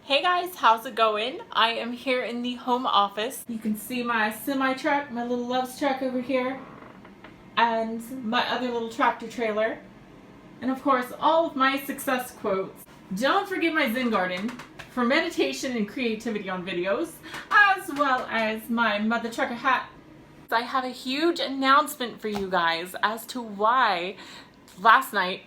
Hey guys, how's it going? I am here in the home office. You can see my semi truck, my little Love's truck over here, and my other little tractor trailer. And of course, all of my success quotes. Don't forget my Zen garden for meditation and creativity on videos, as well as my mother trucker hat. I have a huge announcement for you guys as to why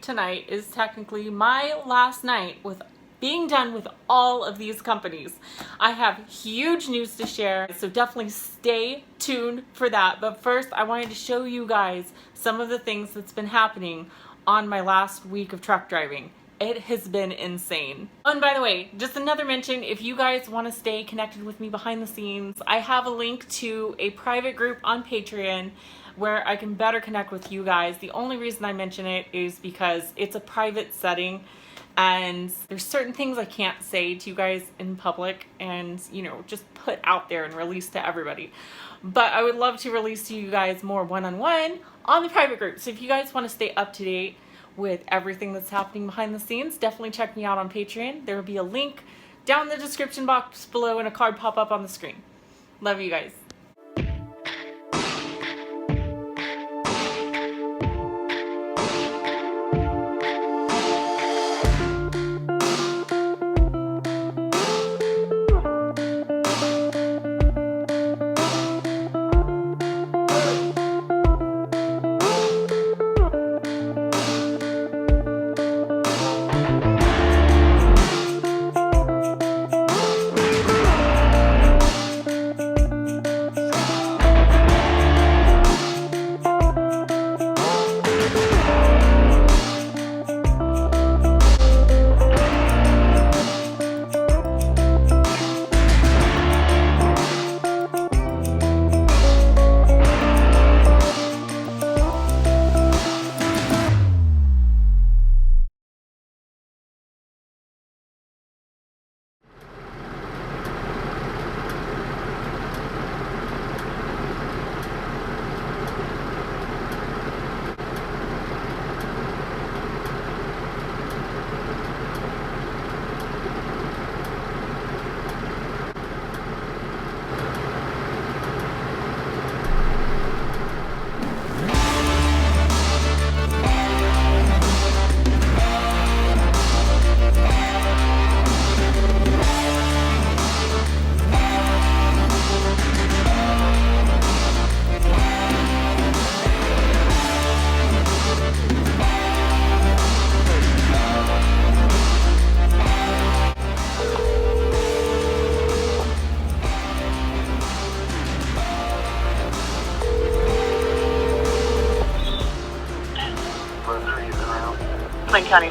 tonight is technically my last night with being done with all of these companies. I have huge news to share, so definitely stay tuned for that. But first, I wanted to show you guys some of the things that's been happening on my last week of truck driving. It has been insane. And by the way, just another mention, if you guys want to stay connected with me behind the scenes, I have a link to a private group on Patreon where I can better connect with you guys. The only reason I mention it is because it's a private setting and there's certain things I can't say to you guys in public and, just put out there and release to everybody. But I would love to release to you guys more one-on-one on the private group. So if you guys want to stay up to date with everything that's happening behind the scenes, definitely check me out on Patreon. There will be a link down in the description box below and a card pop up on the screen. Love you guys.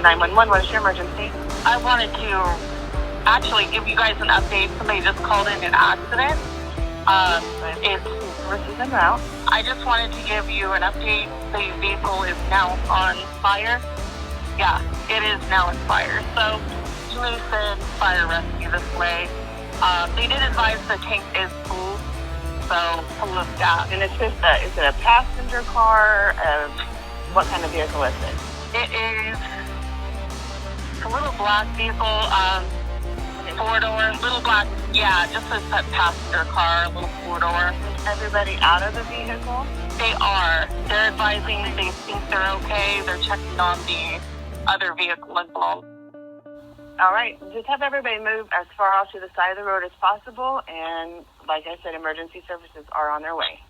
911, what is your emergency? I wanted to actually give you guys an update. Somebody just called in an accident. It's versus en route. I just wanted to give you an update. The vehicle is now on fire. Yeah, it is now on fire. So, Lucid Fire Rescue this way. They did advise the tank is full, so to look at. And it's just is it a passenger car? What kind of vehicle is it? It is a little black vehicle, four-door, little black, yeah, just a passenger car, a little four-door. Is everybody out of the vehicle? They are. They're advising they think they're okay. They're checking on the other vehicle involved. All right, just have everybody move as far off to the side of the road as possible, and like I said, emergency services are on their way.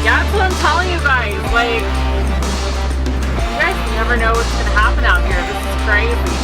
That's what I'm telling you guys. Like, you guys never know what's gonna happen out here. This is crazy.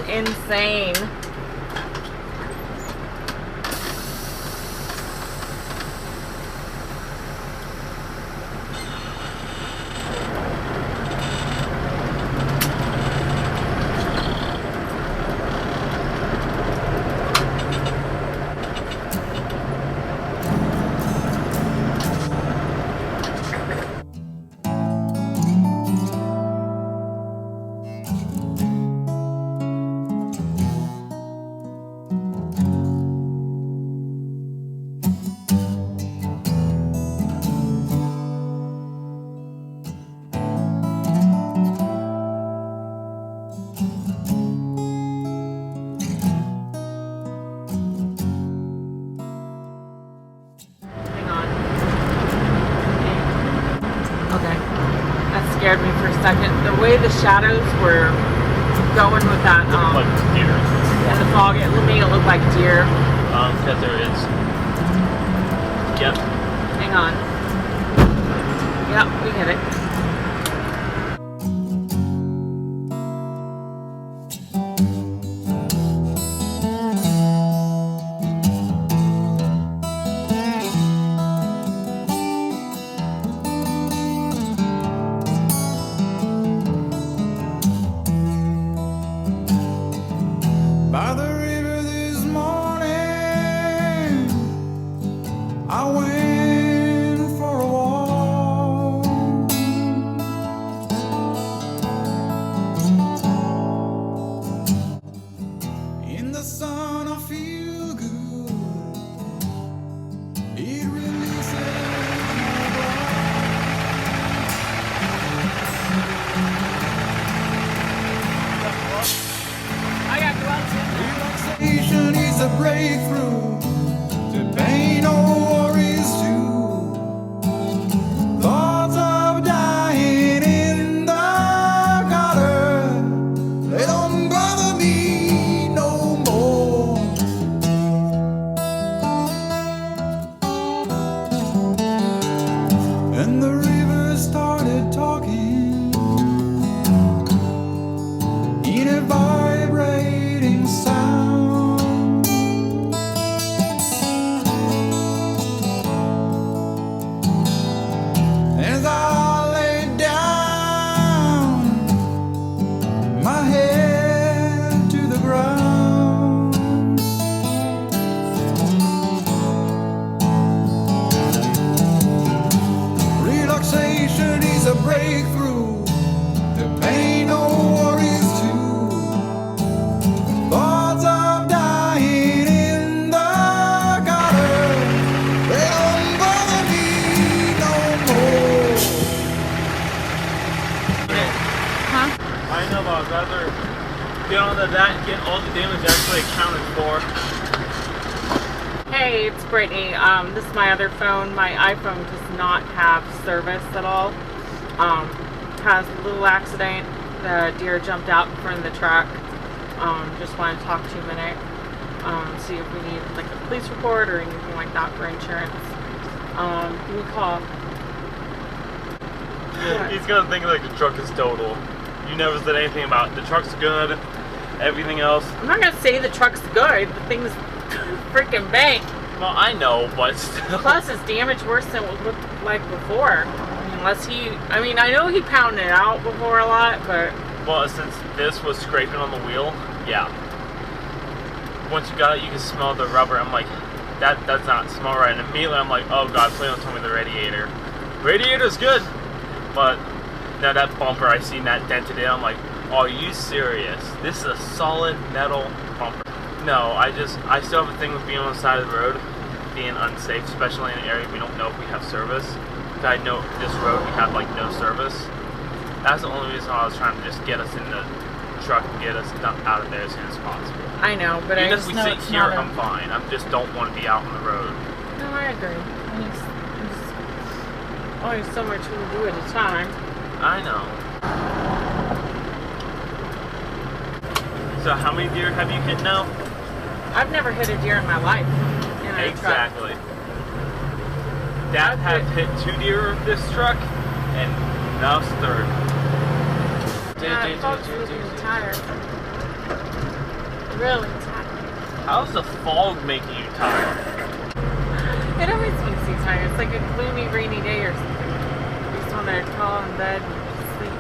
insane. Scared me for a second. The way the shadows were going with that, like deer. And the fog, it made it look like deer. Because there is. Yep. Hang on. Yep, we hit it. By the river this morning, I went for a walk. In the sun I feel good. It releases my relaxation is a breakthrough to pain or worries too. Thoughts of dying in the gutter, they don't bother me no more. And the river started talking in a vibrating sound. As I lay down, my head to the ground, relaxation is a breakthrough, the pain or worries too. Thoughts of dying in the gutter, they don't bother me no more. Huh? I know, but I'd rather get on to that and get all the damage actually accounted for. Hey, it's Brittney. This is my other phone. My iPhone does not have service at all. Has a little accident. The deer jumped out in front of the truck. Just wanted to talk to you a minute. See if we need like a police report or anything like that for insurance. Give me a call. He's gonna think like the truck is total. You never said anything about the truck's good, everything else. I'm not gonna say the truck's good. The thing's freaking bang. Well, I know, but still. Plus, it's damaged worse than it looked like before. Unless I know he pounded it out before a lot, but Well, since this was scraping on the wheel, yeah. Once you got it, you can smell the rubber. I'm like, that does not smell right. And immediately I'm like, oh god, please don't tell me the radiator. Radiator's good, but now that bumper, I seen that dented in. I'm like, are you serious? This is a solid metal bumper. No, I still have a thing with being on the side of the road, being unsafe, especially in an area we don't know if we have service. I know this road we have like no service. That's the only reason I was trying to just get us in the truck and get us out of there as soon as possible. I know, but even I if just we know sit it's here, not I'm fine. I just don't want to be out on the road. No, I agree. There's only so much we can do at a time. I know. So how many deer have you hit now? I've never hit a deer in my life. In a Exactly. Dad had hit 2 deer with this truck, and now it's 3rd. Truck. Yeah, folks looking tired. really tired. How's the fog making you tired? It always makes me tired. It's like a gloomy, rainy day or something. You just want to crawl in bed and just sleep.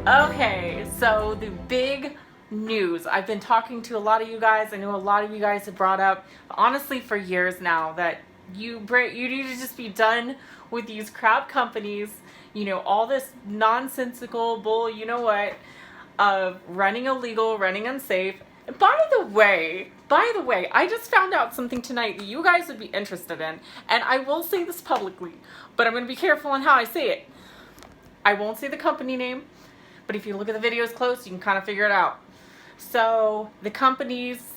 Okay, so the big news. I've been talking to a lot of you guys. I know a lot of you guys have brought up, honestly, for years now, that you need to just be done with these crap companies. You know, all this nonsensical bull, you know what, of running illegal, running unsafe. And by the way, I just found out something tonight that you guys would be interested in. And I will say this publicly, but I'm going to be careful on how I say it. I won't say the company name, but if you look at the videos close, you can kind of figure it out. So the companies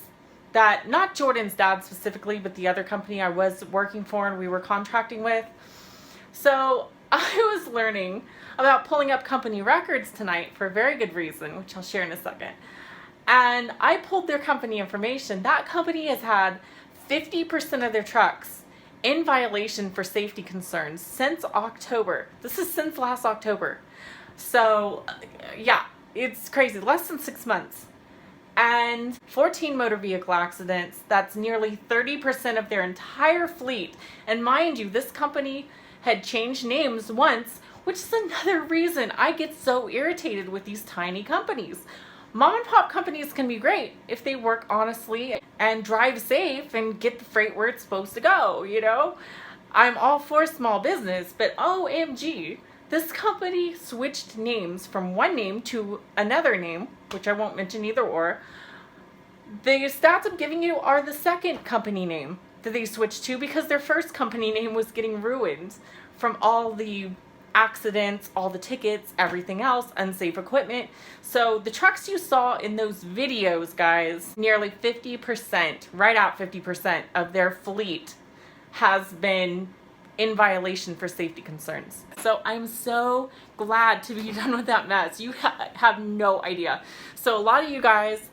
that, not Jordan's dad specifically, but the other company I was working for and we were contracting with. So I was learning about pulling up company records tonight for a very good reason, which I'll share in a second. And I pulled their company information. That company has had 50% of their trucks in violation for safety concerns since October. This is since last October. So yeah, it's crazy. Less than 6 months. And 14 motor vehicle accidents. That's nearly 30% of their entire fleet. And mind you, this company had changed names once, which is another reason I get so irritated with these tiny companies. Mom and pop companies can be great if they work honestly and drive safe and get the freight where it's supposed to go, you know? I'm all for small business, but OMG, this company switched names from one name to another name, which I won't mention either or. The stats I'm giving you are the second company name that they switched to because their first company name was getting ruined from all the accidents, all the tickets, everything else, unsafe equipment. So the trucks you saw in those videos, guys, nearly 50%, right at 50% of their fleet has been in violation for safety concerns. So I'm so glad to be done with that mess. You have no idea. So a lot of you guys,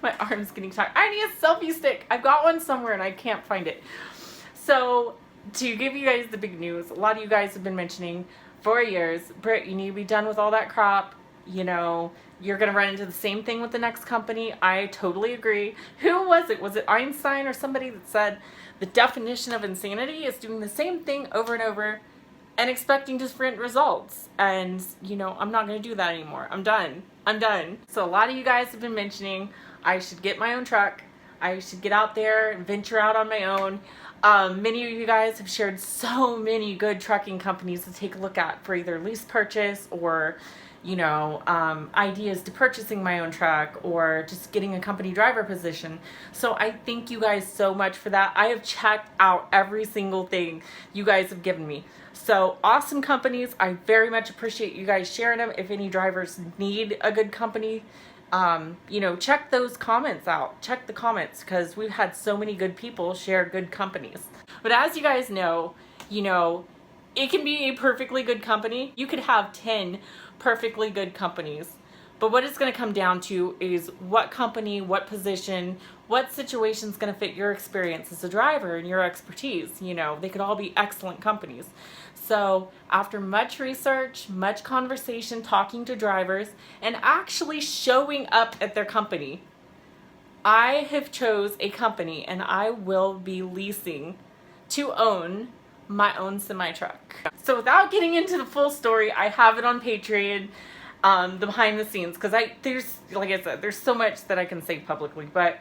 my arm's getting tired. I need a selfie stick. I've got one somewhere and I can't find it. So to give you guys the big news, a lot of you guys have been mentioning for years, Britt, you need to be done with all that crap. You know, you're going to run into the same thing with the next company. I totally agree. Who was it? Was it Einstein or somebody that said the definition of insanity is doing the same thing over and over and expecting different results. And, you know, I'm not going to do that anymore. I'm done. I'm done. So a lot of you guys have been mentioning I should get my own truck. I should get out there and venture out on my own. Many of you guys have shared so many good trucking companies to take a look at for either lease purchase or, you know, ideas to purchasing my own truck or just getting a company driver position. So I thank you guys so much for that. I have checked out every single thing you guys have given me. So awesome companies. I very much appreciate you guys sharing them. If any drivers need a good company, you know, check those comments out. Check the comments, because we've had so many good people share good companies. But as you guys know, you know, it can be a perfectly good company. You could have 10 perfectly good companies. But what it's going to come down to is what company, what position, what situation is going to fit your experience as a driver and your expertise. You know, they could all be excellent companies. So after much research, much conversation, talking to drivers, and actually showing up at their company, I have chose a company, and I will be leasing to own my own semi-truck. So without getting into the full story, I have it on Patreon, the behind the scenes, because there's, like I said, there's so much that I can say publicly, but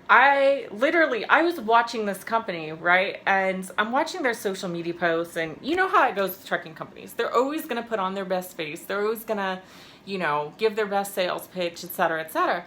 I was watching this company, right? And I'm watching their social media posts, and you know how it goes with trucking companies. They're always going to put on their best face. They're always going to, you know, give their best sales pitch, etc., etc.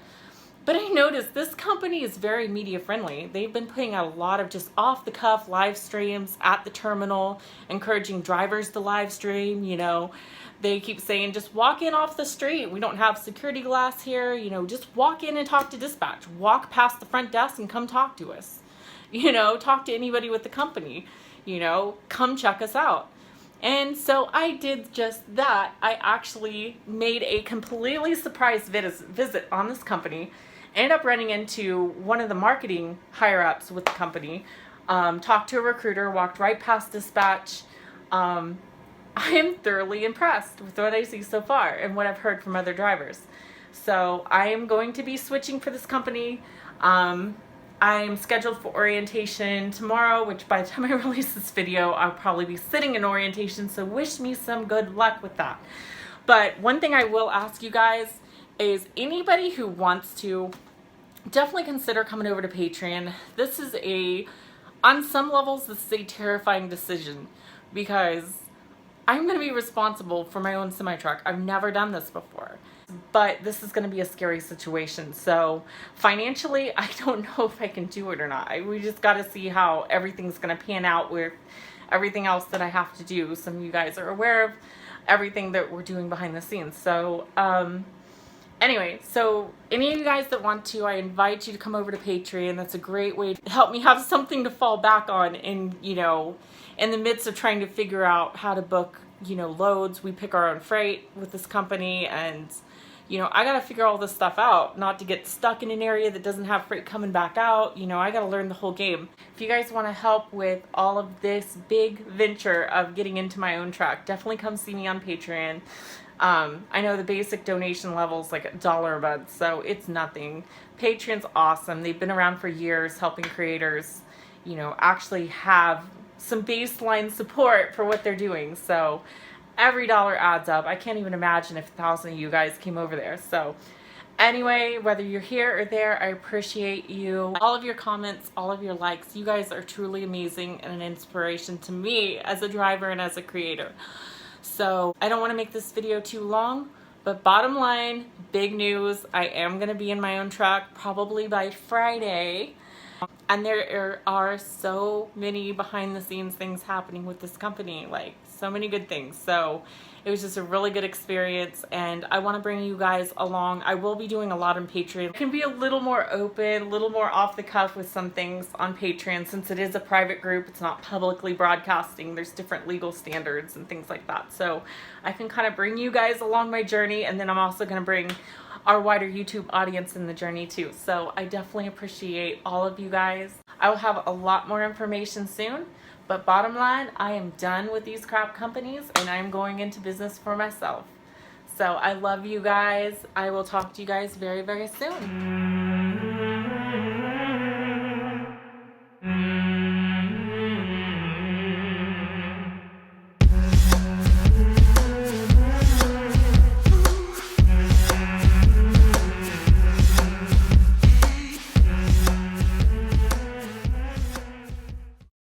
But I noticed this company is very media friendly. They've been putting out a lot of just off the cuff live streams at the terminal, encouraging drivers to live stream, you know. They keep saying, just walk in off the street. We don't have security glass here. You know, just walk in and talk to dispatch. Walk past the front desk and come talk to us. You know, talk to anybody with the company. You know, come check us out. And so I did just that. I actually made a completely surprise visit on this company. Ended up running into one of the marketing higher-ups with the company. Talked to a recruiter, walked right past dispatch. I am thoroughly impressed with what I see so far and what I've heard from other drivers. So I am going to be switching for this company. I'm scheduled for orientation tomorrow, which by the time I release this video, I'll probably be sitting in orientation. So wish me some good luck with that. But one thing I will ask you guys is anybody who wants to, definitely consider coming over to Patreon. This is on some levels, this is a terrifying decision, because I'm going to be responsible for my own semi-truck. I've never done this before, but this is going to be a scary situation. So financially, I don't know if I can do it or not. We just got to see how everything's going to pan out with everything else that I have to do. Some of you guys are aware of everything that we're doing behind the scenes. So, anyway, so any of you guys that want to, I invite you to come over to Patreon. That's a great way to help me have something to fall back on in, you know, in the midst of trying to figure out how to book, you know, loads. We pick our own freight with this company, and, you know, I got to figure all this stuff out, not to get stuck in an area that doesn't have freight coming back out. You know, I got to learn the whole game. If you guys want to help with all of this big venture of getting into my own truck, definitely come see me on Patreon. I know the basic donation level is like $1 a month, so it's nothing. Patreon's awesome. They've been around for years helping creators, you know, actually have some baseline support for what they're doing. So every dollar adds up. I can't even imagine if 1,000 of you guys came over there. So anyway, whether you're here or there, I appreciate you. All of your comments, all of your likes. You guys are truly amazing and an inspiration to me as a driver and as a creator. So I don't want to make this video too long, but bottom line, big news. I am going to be in my own truck probably by Friday. And there are so many behind the scenes things happening with this company, like so many good things. So it was just a really good experience, and I want to bring you guys along. I will be doing a lot on Patreon. It can be a little more open, a little more off the cuff with some things on Patreon, since it is a private group. It's not publicly broadcasting. There's different legal standards and things like that. So I can kind of bring you guys along my journey, and then I'm also going to bring our wider YouTube audience in the journey too. So I definitely appreciate all of you guys. I will have a lot more information soon, but bottom line, I am done with these crap companies and I'm going into business for myself. So I love you guys. I will talk to you guys very, very soon.